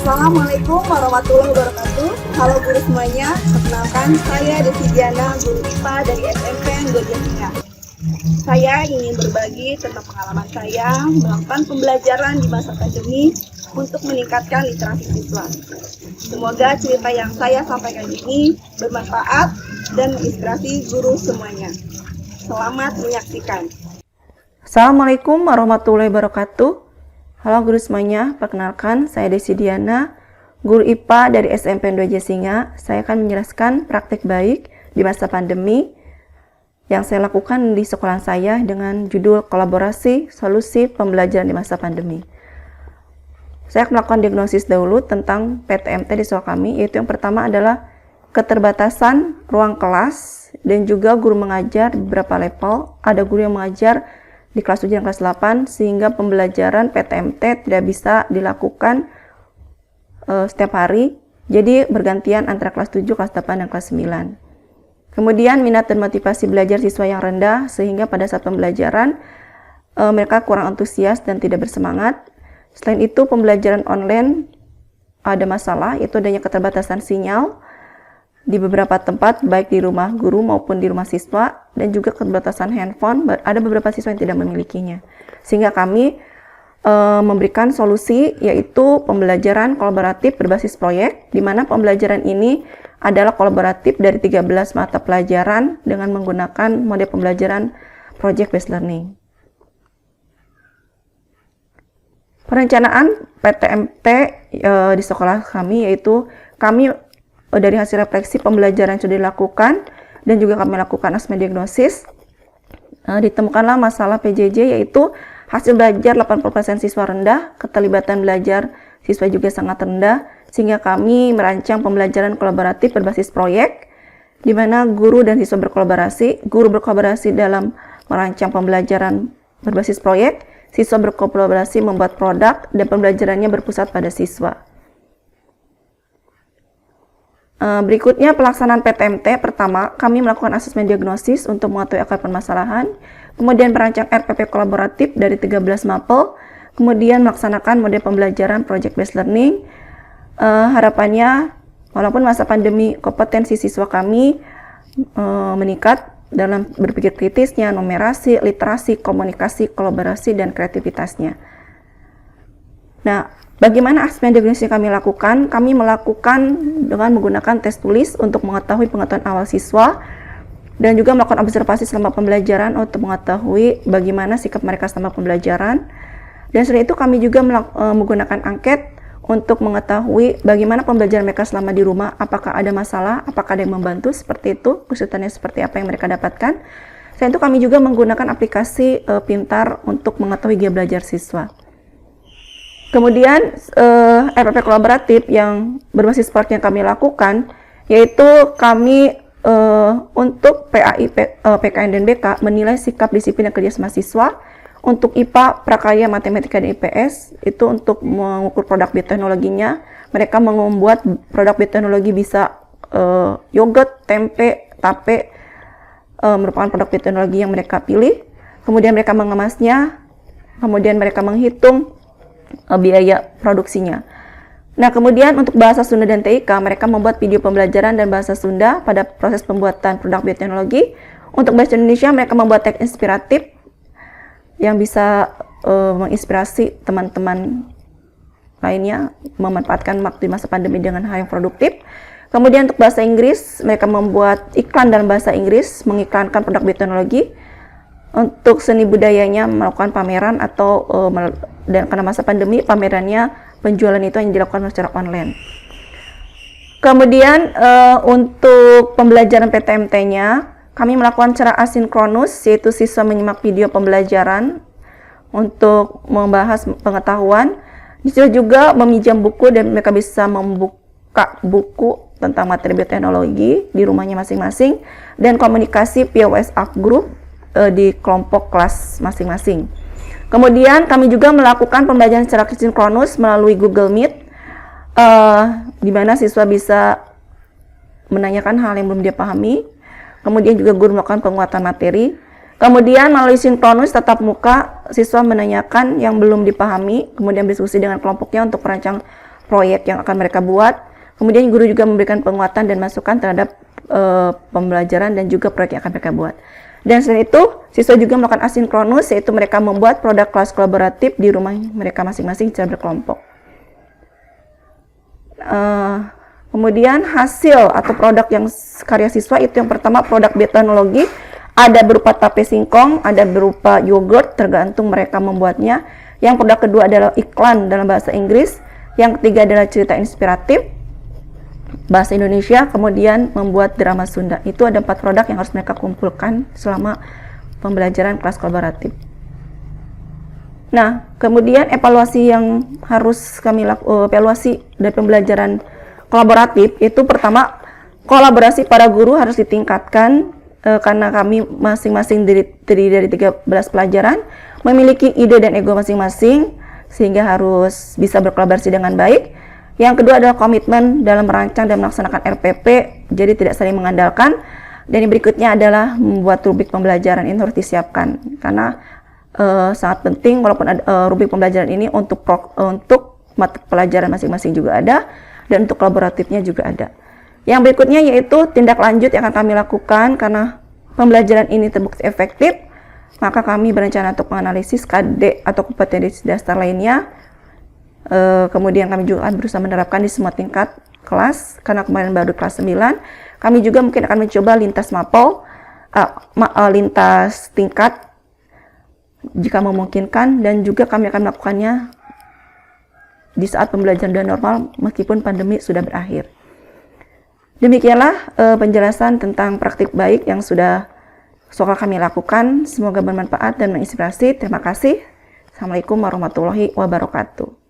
Assalamualaikum warahmatullahi wabarakatuh. Halo guru semuanya, perkenalkan saya Desi Diana, guru IPA dari SMP Gojasinga. Saya ingin berbagi tentang pengalaman saya melakukan pembelajaran di masa pandemi untuk meningkatkan literasi siswa. Semoga cerita yang saya sampaikan ini bermanfaat dan menginspirasi guru semuanya. Selamat menyaksikan. Assalamualaikum warahmatullahi wabarakatuh. Halo guru semuanya, perkenalkan saya Desi Diana, guru IPA dari SMP 2 Jasinga. Saya akan menjelaskan praktik baik di masa pandemi yang saya lakukan di sekolah saya dengan judul kolaborasi solusi pembelajaran di masa pandemi. Saya akan melakukan diagnosis dahulu tentang PTMT di sekolah kami, yaitu yang pertama adalah keterbatasan ruang kelas dan juga guru mengajar di beberapa level. Ada guru yang mengajar di kelas 7 dan kelas 8 sehingga pembelajaran PTMT tidak bisa dilakukan setiap hari. Jadi bergantian antara kelas 7, kelas 8, dan kelas 9. Kemudian minat dan motivasi belajar siswa yang rendah sehingga pada saat pembelajaran mereka kurang antusias dan tidak bersemangat. Selain itu pembelajaran online ada masalah, yaitu adanya keterbatasan sinyal di beberapa tempat, baik di rumah guru maupun di rumah siswa, dan juga keterbatasan handphone. Ada beberapa siswa yang tidak memilikinya. Sehingga kami memberikan solusi, yaitu pembelajaran kolaboratif berbasis proyek, di mana pembelajaran ini adalah kolaboratif dari 13 mata pelajaran dengan menggunakan model pembelajaran project based learning. Perencanaan PTMT di sekolah kami, yaitu kami dari hasil refleksi pembelajaran yang sudah dilakukan dan juga kami lakukan asesmen diagnosis, ditemukanlah masalah PJJ, yaitu hasil belajar 80% siswa rendah, keterlibatan belajar siswa juga sangat rendah, sehingga kami merancang pembelajaran kolaboratif berbasis proyek, di mana guru dan siswa berkolaborasi. Guru berkolaborasi dalam merancang pembelajaran berbasis proyek, siswa berkolaborasi membuat produk, dan pembelajarannya berpusat pada siswa. Berikutnya pelaksanaan PTMT. Pertama, kami melakukan asesmen diagnosis untuk mengetahui akar permasalahan, kemudian merancang RPP kolaboratif dari 13 mapel, kemudian melaksanakan model pembelajaran project based learning. Harapannya, walaupun masa pandemi, kompetensi siswa kami meningkat dalam berpikir kritisnya, numerasi, literasi, komunikasi, kolaborasi, dan kreativitasnya. Nah, bagaimana asesmen diagnosis yang kami lakukan? Kami melakukan dengan menggunakan tes tulis untuk mengetahui pengetahuan awal siswa dan juga melakukan observasi selama pembelajaran untuk mengetahui bagaimana sikap mereka selama pembelajaran. Dan selain itu kami juga menggunakan angket untuk mengetahui bagaimana pembelajaran mereka selama di rumah, apakah ada masalah, apakah ada yang membantu, seperti itu, kesulitannya seperti apa yang mereka dapatkan. Selain itu kami juga menggunakan aplikasi pintar untuk mengetahui gaya belajar siswa. Kemudian RPP kolaboratif yang berbasis proyek yang kami lakukan, yaitu kami untuk PAI, PKN, dan BK menilai sikap disiplin dan kerjasama siswa. Untuk IPA, prakarya, matematika, dan IPS, itu untuk mengukur produk bioteknologinya. Mereka membuat produk bioteknologi bisa yogurt, tempe, tape, merupakan produk bioteknologi yang mereka pilih. Kemudian mereka mengemasnya, kemudian mereka menghitung biaya produksinya. Nah, kemudian untuk bahasa Sunda dan TIK, mereka membuat video pembelajaran dan bahasa Sunda pada proses pembuatan produk bioteknologi. Untuk bahasa Indonesia, mereka membuat teks inspiratif yang bisa menginspirasi teman-teman lainnya memanfaatkan waktu di masa pandemi dengan hal yang produktif. Kemudian untuk bahasa Inggris, mereka membuat iklan dalam bahasa Inggris, mengiklankan produk bioteknologi. Untuk seni budayanya melakukan pameran atau dan karena masa pandemi pamerannya, penjualan itu hanya dilakukan secara online. Kemudian untuk pembelajaran PTMT-nya kami melakukan secara asinkronus, yaitu siswa menyimak video pembelajaran untuk membahas pengetahuan. Siswa juga meminjam buku dan mereka bisa membuka buku tentang materi bioteknologi di rumahnya masing-masing, dan komunikasi via WhatsApp group di kelompok kelas masing-masing. Kemudian kami juga melakukan pembelajaran secara sinkronus melalui Google Meet, di mana siswa bisa menanyakan hal yang belum dia pahami. Kemudian juga guru melakukan penguatan materi. Kemudian melalui sinkronus tatap muka, siswa menanyakan yang belum dipahami, kemudian diskusi dengan kelompoknya untuk merancang proyek yang akan mereka buat. Kemudian guru juga memberikan penguatan dan masukan terhadap pembelajaran dan juga proyek yang akan mereka buat. Dan selain itu, siswa juga melakukan asinkronus, yaitu mereka membuat produk kelas kolaboratif di rumah mereka masing-masing secara berkelompok. Kemudian hasil atau produk yang karya siswa itu yang pertama produk bioteknologi, ada berupa tape singkong, ada berupa yogurt, tergantung mereka membuatnya. Yang produk kedua adalah iklan dalam bahasa Inggris, yang ketiga adalah cerita inspiratif bahasa Indonesia, kemudian membuat drama Sunda. Itu ada 4 produk yang harus mereka kumpulkan selama pembelajaran kelas kolaboratif. Nah, kemudian evaluasi yang harus kami lakukan, evaluasi dari pembelajaran kolaboratif itu pertama, kolaborasi para guru harus ditingkatkan karena kami masing-masing terdiri dari 13 pelajaran, memiliki ide dan ego masing-masing sehingga harus bisa berkolaborasi dengan baik. Yang kedua adalah komitmen dalam merancang dan melaksanakan RPP, jadi tidak saling mengandalkan. Dan yang berikutnya adalah membuat rubrik pembelajaran, ini harus disiapkan karena sangat penting, walaupun rubrik pembelajaran ini untuk mata pelajaran masing-masing juga ada, dan untuk kolaboratifnya juga ada. Yang berikutnya yaitu tindak lanjut yang akan kami lakukan karena pembelajaran ini terbukti efektif, maka kami berencana untuk menganalisis KD atau kompetensi dasar lainnya. Kemudian kami juga akan berusaha menerapkan di semua tingkat kelas, karena kemarin baru kelas 9. Kami juga mungkin akan mencoba lintas mapel, lintas tingkat jika memungkinkan, dan juga kami akan melakukannya di saat pembelajaran sudah normal meskipun pandemi sudah berakhir. Demikianlah penjelasan tentang praktik baik yang sudah kami lakukan. Semoga bermanfaat dan menginspirasi. Terima kasih. Assalamualaikum warahmatullahi wabarakatuh.